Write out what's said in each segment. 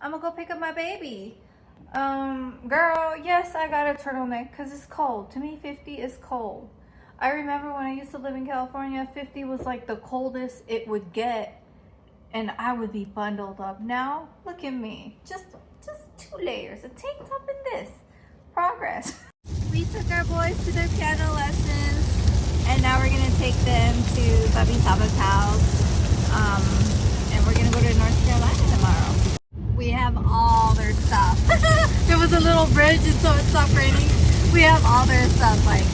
I'm gonna go pick up my baby. Girl, yes, I got a turtleneck because it's cold. To me, 50 is cold. I remember when I used to live in California, 50 was like the coldest it would get, and I would be bundled up. Now, look at me, just 2 layers, a tank top and this. Progress. We took our boys to their piano lessons, and now we're gonna take them to Bubby Saba's house, and we're gonna go to North Carolina tomorrow. We have all their stuff. There was a little bridge, and so it stopped raining. We have all their stuff, like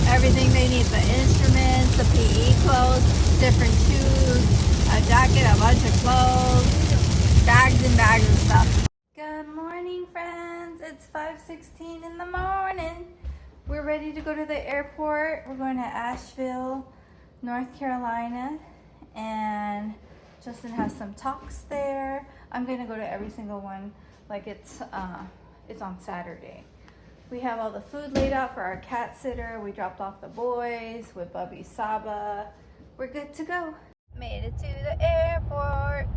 everything they need, the instruments, the PE clothes, different shoes, a jacket, a bunch of clothes, bags and bags of stuff. Good morning, friends. It's 5:16 in the morning. We're ready to go to the airport. We're going to Asheville, North Carolina, and Justin has some talks there. I'm going to go to every single one like it's on Saturday. We have all the food laid out for our cat sitter. We dropped off the boys with Bubby Saba. We're good to go. Made it to the airport.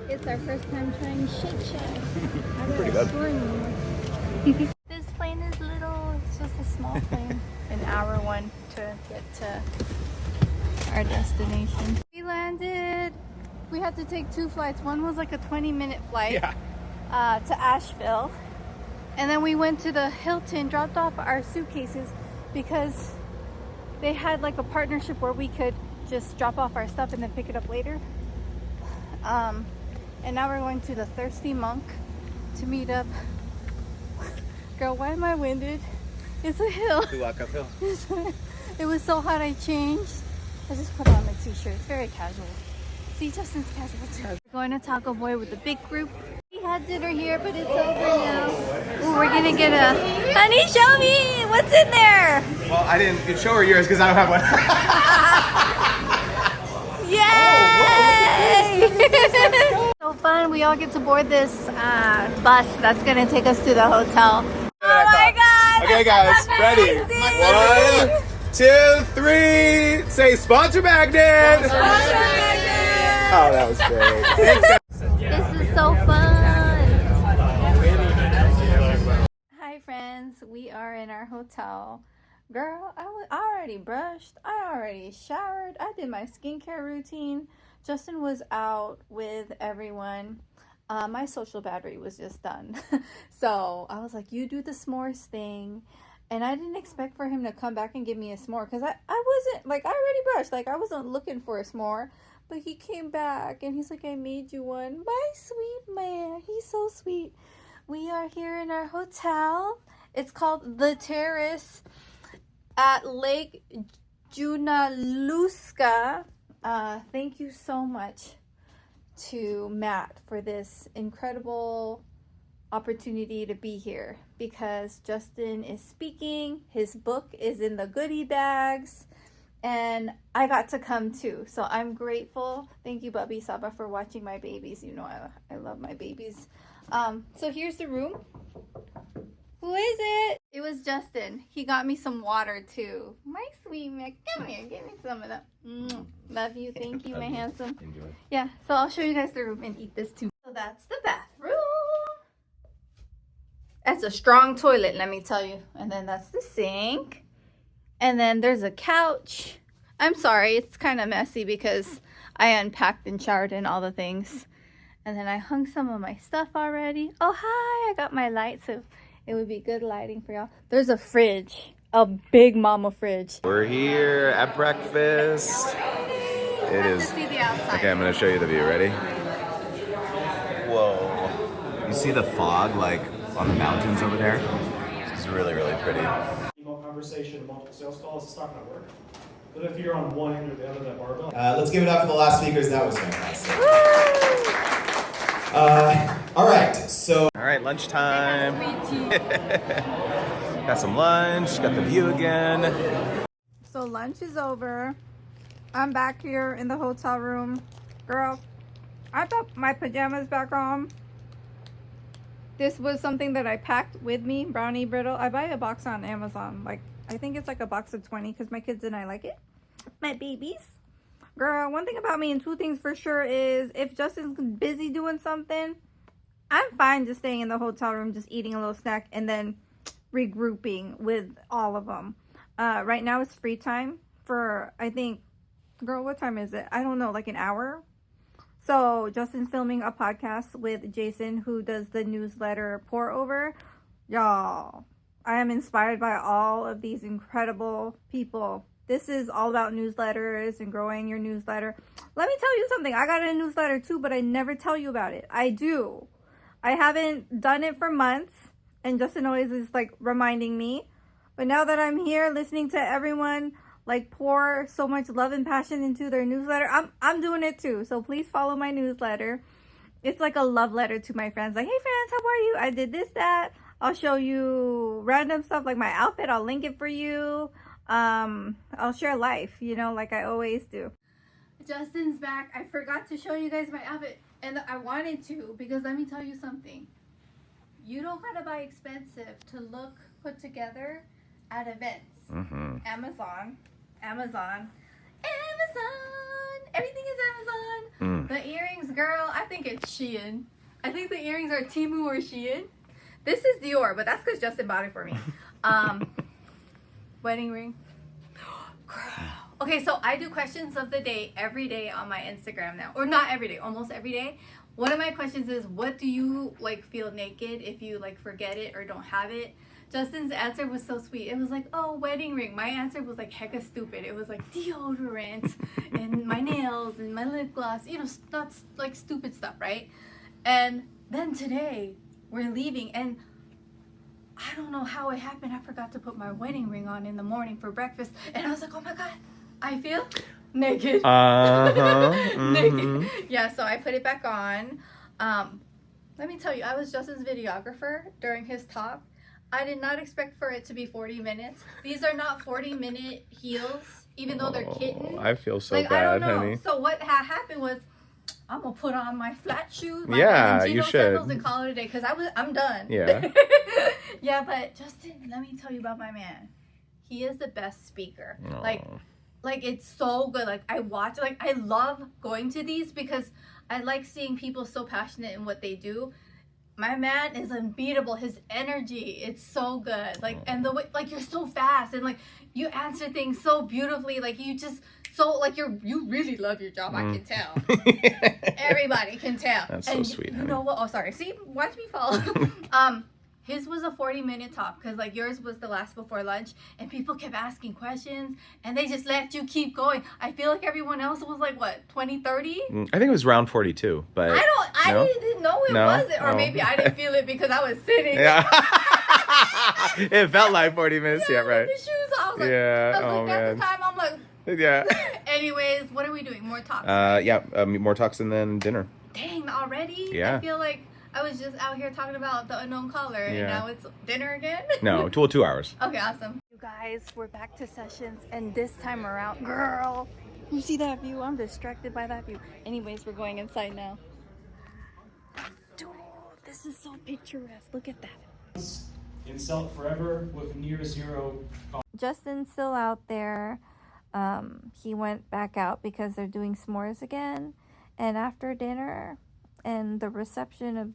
It's our first time trying Shake Shack. Pretty good. This plane is little. It's just a small plane. An hour one to get to our destination. We landed. We had to take 2 flights. One was like a 20-minute flight to Asheville, and then we went to the Hilton, dropped off our suitcases because they had like a partnership where we could just drop off our stuff and then pick it up later. And now we're going to the Thirsty Monk to meet up. Girl, why am I winded? It's a hill. We walk uphill. It was so hot I changed. I just put on a t-shirt. It's very casual. See, Justin's casual too. We're going to Taco Boy with a big group. We had dinner here, but it's over now. Ooh, we're gonna get a... Honey, show me! What's in there? Well, I didn't show her yours because I don't have one. Yay! So fun. We all get to board this bus that's gonna take us to the hotel. Oh my God! Okay, guys, ready? 1, 2, 3. Say sponsor magnet. Sponsor magnet. Oh, that was great. Thanks. This is so fun. Hi friends, we are in our hotel. Girl, I already brushed, I already showered, I did my skincare routine. Justin was out with everyone. My social battery was just done. So I was like, you do the s'mores thing. And I didn't expect for him to come back and give me a s'more because I wasn't, like, I already brushed. Like, I wasn't looking for a s'more. But he came back and he's like, I made you one. My sweet man. He's so sweet. We are here in our hotel. It's called The Terrace at Lake Junaluska. Thank you so much to Matt for this incredible opportunity to be here because Justin is speaking. His book is in the goodie bags. And I got to come too. So I'm grateful. Thank you, Bubby Saba, for watching my babies. You know I love my babies. So here's the room. Who is it? It was Justin. He got me some water too. My sweet man. Come here. Give me some of that. Love you. Thank you, my handsome. Enjoy. Yeah, so I'll show you guys the room and eat this too. So that's the bathroom. That's a strong toilet, let me tell you. And then that's the sink. And then there's a couch. I'm sorry, it's kind of messy because I unpacked and showered and all the things. And then I hung some of my stuff already. Oh, hi, I got my light, so it would be good lighting for y'all. There's a fridge, a big mama fridge. We're here at breakfast. It is. Okay, I'm going to show you the view. Ready? Whoa. You see the fog, like, on the mountains over there? It's really, really pretty. Conversation, multiple sales calls, it's not going to work. But if you're on one end or the other of that barbell. Let's give it up for the last speakers. That was fantastic. All right, lunchtime. Got some lunch, got the view again. So lunch is over. I'm back here in the hotel room. Girl, I put my pajamas back on. This was something that I packed with me, brownie brittle. I buy a box on Amazon. Like, I think it's like a box of 20 because my kids and I like it. My babies. Girl, one thing about me and two things for sure is if Justin's busy doing something, I'm fine just staying in the hotel room, just eating a little snack and then regrouping with all of them. Right now it's free time for, I think, girl, what time is it? I don't know, like an hour. So Justin's filming a podcast with Jason, who does the newsletter Pour Over. Y'all, I am inspired by all of these incredible people. This is all about newsletters and growing your newsletter. Let me tell you something. I got a newsletter too, but I never tell you about it. I do. I haven't done it for months, and Justin always is like reminding me. But now that I'm here listening to everyone like pour so much love and passion into their newsletter, I'm doing it too. So please follow my newsletter. It's like a love letter to my friends. Like, hey friends, how are you? I did this, that. I'll show you random stuff like my outfit. I'll link it for you. I'll share life, you know, like I always do. Justin's back. I forgot to show you guys my outfit, and I wanted to, because let me tell you something. You don't gotta buy expensive to look put together at events. Amazon. Everything is Amazon. The earrings, girl, I think it's Shein. I think the earrings are Temu or Shein. This is Dior, but that's because Justin bought it for me. Wedding ring. Girl. Okay, so I do questions of the day every day on my Instagram now. Or not every day, almost every day. One of my questions is, what do you like feel naked if you like forget it or don't have it? Justin's answer was so sweet. It was like, oh, wedding ring. My answer was like hecka stupid. It was like deodorant and my nails and my lip gloss. You know, that's like stupid stuff, right? And then today we're leaving, and I don't know how it happened. I forgot to put my wedding ring on in the morning for breakfast, and I was like, oh my god, I feel naked. Naked. Yeah, so I put it back on. Let me tell you, I was Justin's videographer during his talk. I did not expect for it to be 40 minutes. These are not 40-minute heels, even though they're kitten. I feel so like, bad, I don't know. honey. So what happened was, I'm gonna put on my flat shoes, my Yeah, Valentino you should. sandals, and call it a day, because I'm done. Yeah. Yeah, but Justin, let me tell you about my man. He is the best speaker. Aww. Like it's so good. Like I watch, like I love going to these because I like seeing people so passionate in what they do. My man is unbeatable. His energy, it's so good. Like, and the way, like you're so fast and like you answer things so beautifully. Like you just so like you really love your job. I can tell. Everybody can tell. That's so sweet. You know what? Oh, sorry. See, watch me fall. His was a 40-minute talk because like yours was the last before lunch, and people kept asking questions and they just let you keep going. I feel like everyone else was like what, 20, 30? I think it was round 42, but I didn't know it wasn't, or maybe I didn't feel it because I was sitting. Yeah. It felt like 40 minutes. Yeah, right. The shoes, I was like, Yeah. I was looking at the time. I'm like. Yeah. Anyways, what are we doing? More talks. More talks and then dinner. Dang, already? Yeah. I feel like I was just out here talking about the unknown caller, and now it's dinner again? No, 2 hours. Okay, awesome. You guys, we're back to sessions, and this time around, girl, you see that view? I'm distracted by that view. Anyways, we're going inside now. Dude, this is so picturesque. Look at that. And sell it forever with near zero cost. Justin's still out there. He went back out because they're doing s'mores again. And after dinner and the reception of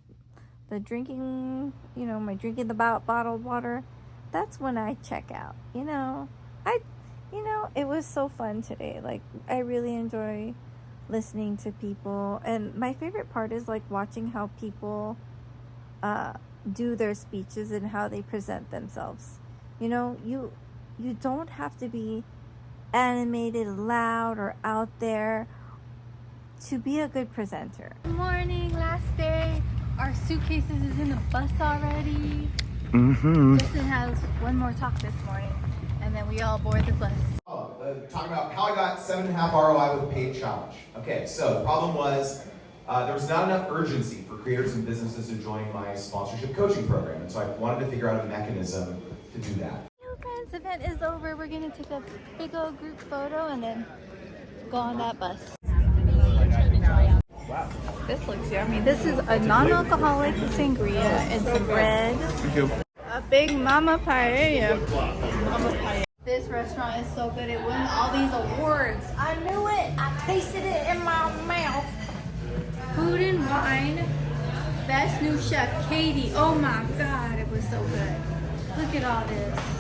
the drinking, you know, my drinking the bottled water, that's when I check out. It was so fun today. Like, I really enjoy listening to people. And my favorite part is like watching how people do their speeches and how they present themselves. You know, you don't have to be animated, loud, or out there to be a good presenter. Good morning, last day. Our suitcases is in the bus already. Justin has one more talk this morning, and then we all board the bus. Talking about how I got 7.5 ROI with a paid challenge. Okay, so the problem was there was not enough urgency for creators and businesses to join my sponsorship coaching program, and so I wanted to figure out a mechanism to do that. Hello friends, event is over. We're gonna take a big old group photo and then go on that bus. This looks yummy. This is a non-alcoholic sangria and some bread. Thank you. A big mama paella. This restaurant is so good. It won all these awards. I knew it. I tasted it in my mouth. Food and wine. Best new chef, Katie. Oh my God, it was so good. Look at all this.